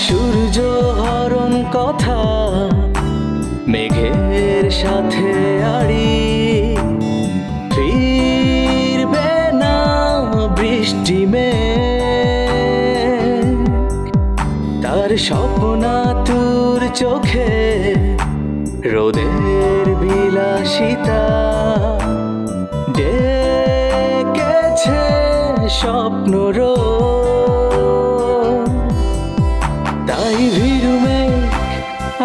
সূর্য হরণ কথা মেঘের সাথে আড়ি, ফিরবে না বৃষ্টি মেঘ। তার স্বপ্নাতুর চোখে রোদের বিলাসিতা ডেকেছে স্বপ্ন তাই ভীরু মেঘ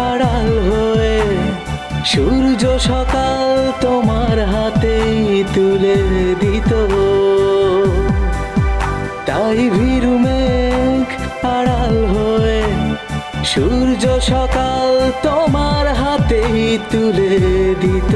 আড়াল হয়ে সূর্য সকাল তোমার হাতেই তুলে দিত। তাই ভীরু মেঘ আড়াল হয়ে সূর্য সকাল তোমার হাতেই তুলে দিত।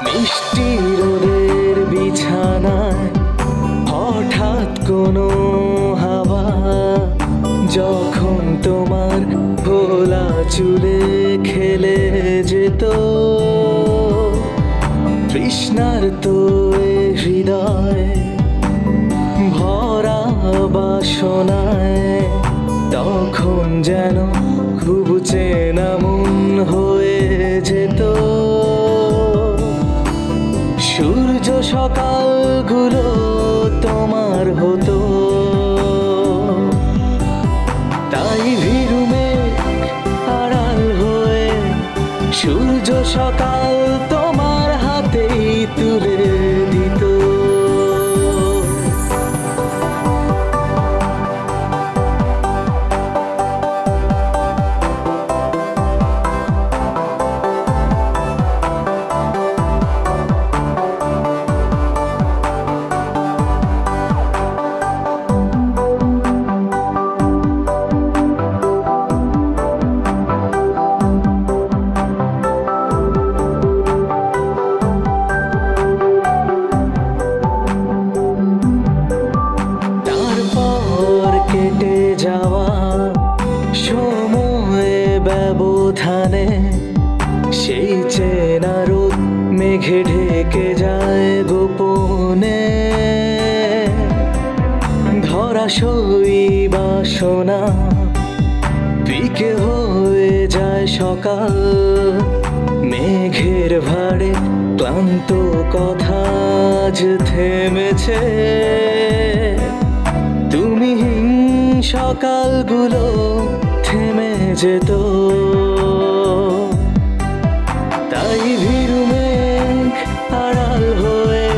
মিষ্টি রোদের বিছানায় হঠাৎ কোনো হাওয়া যখন তোমার ভোলা চুলে খেলে যেত, তৃষ্ণার তো হৃদয় ভরা বাসনায় তখন যেন খুব চেনা মন হয়ে যেত। সূর্য সকালগুলো তোমার হতো, তাই ভীরু মেঘ আড়াল হয়ে সূর্য সকাল তোমার হাতেই তুলে দিত। কেটে যাওয়া সময়ে ব্যবধানে সেই চেনা রোদ মেঘে ঢেকে যায় গোপনে। ধরাশয়ী বাসনা পিকে হয়ে যায় সকাল, মেঘের ভাড়ে ক্লান্ত কথা আজ থেমেছে। তুমিহীন সকালগুলো থেমে যেত, তাই ভীরু মেঘ আড়াল হয়ে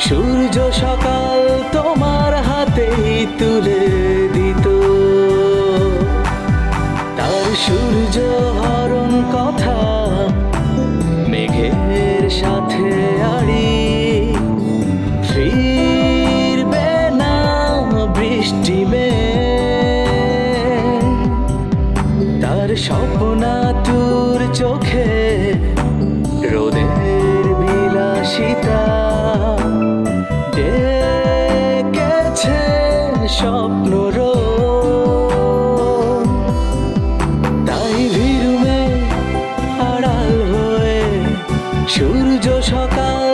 সূর্য সকাল তোমার হাতেই তুলে দিত। তার সূর্য হরণ কথা মেঘের সাথে আড়ি, ফিরবে না বৃষ্টি মেঘ। তার স্বপ্নাতুর চোখে রোদের বিলাসিতা ডেকেছে স্বপ্ন তাই ভীরু মেঘ আড়াল হয়ে সূর্য সকাল